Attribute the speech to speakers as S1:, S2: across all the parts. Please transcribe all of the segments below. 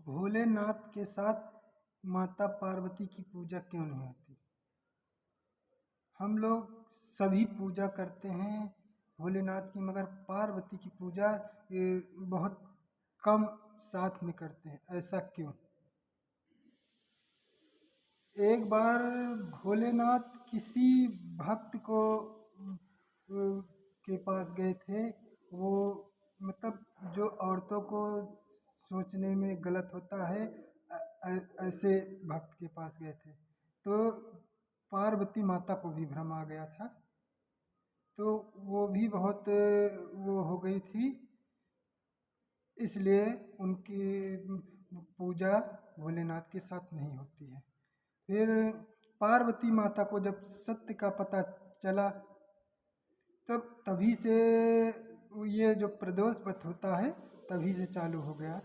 S1: भोलेनाथ के साथ माता पार्वती की पूजा क्यों नहीं होती? हम लोग सभी पूजा करते हैं भोलेनाथ की, मगर पार्वती की पूजा बहुत कम साथ में करते हैं। ऐसा क्यों? एक बार भोलेनाथ किसी भक्त को के पास गए थे। वो मतलब जो औरतों को सोचने में गलत होता है, ऐसे भक्त के पास गए थे। तो पार्वती माता को भी भ्रम आ गया था। तो वो भी बहुत वो हो गई थी, इसलिए उनकी पूजा भोलेनाथ के साथ नहीं होती है। फिर पार्वती माता को जब सत्य का पता चला, तब तभी से ये जो प्रदोष व्रत होता है तभी से चालू हो गया।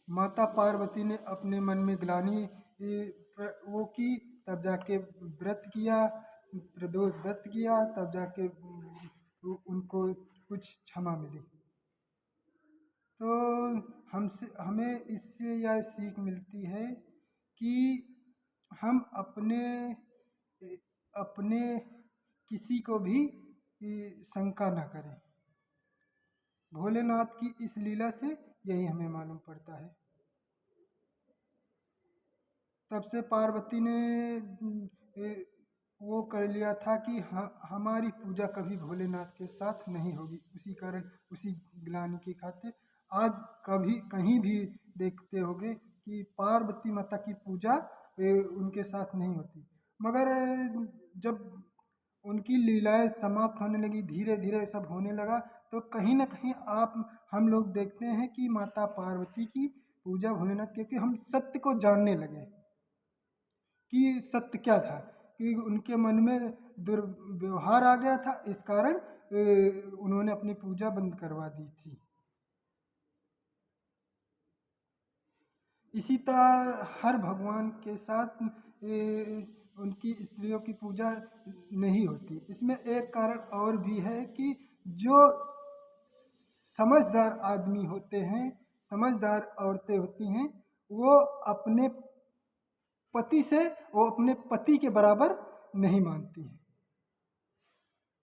S1: माता पार्वती ने अपने मन में ग्लानि वो की, तब जाके व्रत किया, प्रदोष व्रत किया, तब जाके उनको कुछ क्षमा मिली। तो हमें इससे यह सीख मिलती है कि हम अपने अपने किसी को भी शंका न करें। भोलेनाथ की इस लीला से यही हमें मालूम पड़ता है। तब से पार्वती ने वो कर लिया था कि हमारी पूजा कभी भोलेनाथ के साथ नहीं होगी। उसी कारण, उसी ग्लानि के खातिर आज कभी कहीं भी देखते होगे कि पार्वती माता की पूजा उनके साथ नहीं होती। मगर जब उनकी लीलाएं समाप्त होने लगी, धीरे धीरे सब होने लगा, तो कहीं ना कहीं हम लोग देखते हैं कि माता पार्वती की पूजा भोलेनाथ, क्योंकि हम सत्य को जानने लगे कि सत्य क्या था, कि उनके मन में दुर्व्यवहार आ गया था। इस कारण उन्होंने अपनी पूजा बंद करवा दी थी। इसी तरह हर भगवान के साथ उनकी स्त्रियों की पूजा नहीं होती। इसमें एक कारण और भी है कि जो समझदार आदमी होते हैं, समझदार औरतें होती हैं, वो अपने पति से, वो अपने पति के बराबर नहीं मानती हैं।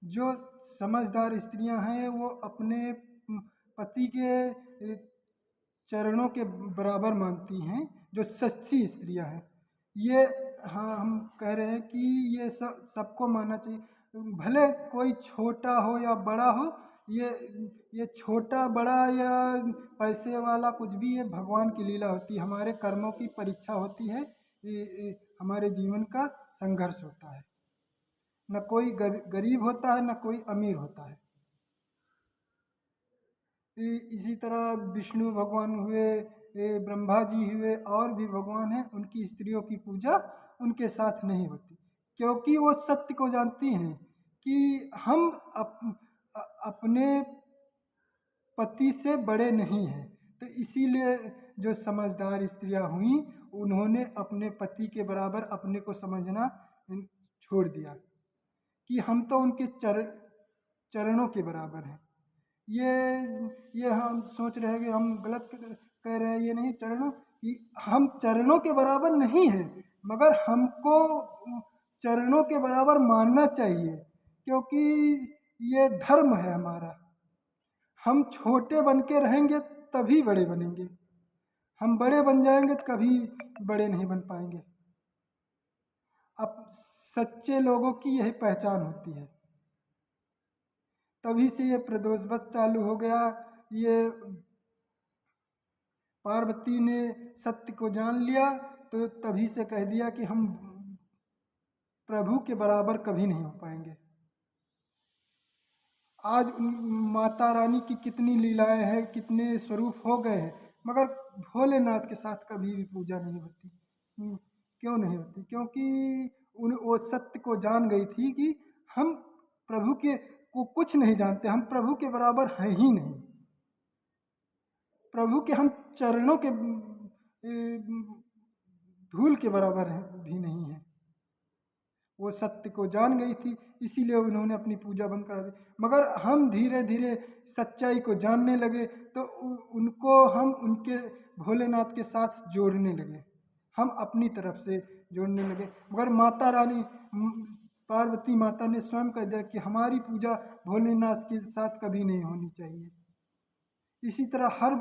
S1: जो समझदार स्त्रियां हैं वो अपने पति के चरणों के बराबर मानती हैं। जो सच्ची स्त्रियां हैं, ये, हाँ, हम कह रहे हैं कि ये सबको मानना चाहिए। भले कोई छोटा हो या बड़ा हो, ये छोटा बड़ा या पैसे वाला कुछ भी, ये भगवान की लीला होती है, हमारे कर्मों की परीक्षा होती है। हमारे जीवन का संघर्ष होता है। न कोई गरीब होता है, न कोई अमीर होता है। इसी तरह विष्णु भगवान हुए, ब्रह्मा जी हुए, और भी भगवान हैं, उनकी स्त्रियों की पूजा उनके साथ नहीं होती, क्योंकि वो सत्य को जानती हैं कि हम अपने पति से बड़े नहीं हैं। तो इसीलिए जो समझदार स्त्रियां हुई, उन्होंने अपने पति के बराबर अपने को समझना छोड़ दिया कि हम तो उनके चरणों के बराबर हैं। ये हम सोच रहे हैं कि हम गलत कह रहे हैं। ये नहीं, चरणों कि हम चरणों के बराबर नहीं हैं, मगर हमको चरणों के बराबर मानना चाहिए, क्योंकि ये धर्म है हमारा। हम छोटे बन के रहेंगे तभी बड़े बनेंगे। हम बड़े बन जाएंगे तो कभी बड़े नहीं बन पाएंगे। अब सच्चे लोगों की यही पहचान होती है। तभी से ये प्रदोष व्रत चालू हो गया। ये पार्वती ने सत्य को जान लिया, तो तभी से कह दिया कि हम प्रभु के बराबर कभी नहीं हो पाएंगे। आज माता रानी की कितनी लीलाएं हैं, कितने स्वरूप हो गए हैं, मगर भोलेनाथ के साथ कभी भी पूजा नहीं होती। क्यों नहीं होती? क्योंकि वो सत्य को जान गई थी कि हम प्रभु के को कुछ नहीं जानते, हम प्रभु के बराबर हैं ही नहीं। प्रभु के हम चरणों के धूल के बराबर भी नहीं है। वो सत्य को जान गई थी, इसीलिए उन्होंने अपनी पूजा बंद करा दी। मगर हम धीरे धीरे सच्चाई को जानने लगे तो उनको हम उनके भोलेनाथ के साथ जोड़ने लगे, हम अपनी तरफ से जोड़ने लगे। मगर माता रानी पार्वती माता ने स्वयं कह दिया कि हमारी पूजा भोलेनाथ के साथ कभी नहीं होनी चाहिए। इसी तरह हर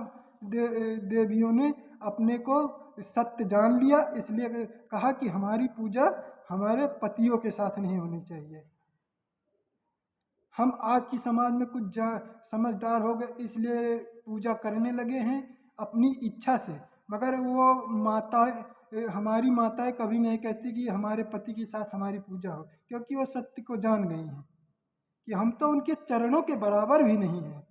S1: देवियों ने अपने को सत्य जान लिया, इसलिए कहा कि हमारी पूजा हमारे पतियों के साथ नहीं होनी चाहिए। हम आज की समाज में कुछ समझदार हो गए, इसलिए पूजा करने लगे हैं अपनी इच्छा से। मगर वो हमारी माताएं कभी नहीं कहती कि हमारे पति के साथ हमारी पूजा हो, क्योंकि वो सत्य को जान गई हैं कि हम तो उनके चरणों के बराबर भी नहीं हैं।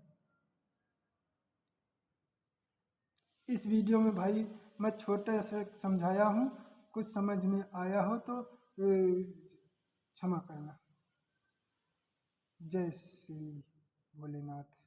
S1: इस वीडियो में भाई मैं छोटे से समझाया हूँ, कुछ समझ में आया हो तो क्षमा करना। जय श्री भोलेनाथ।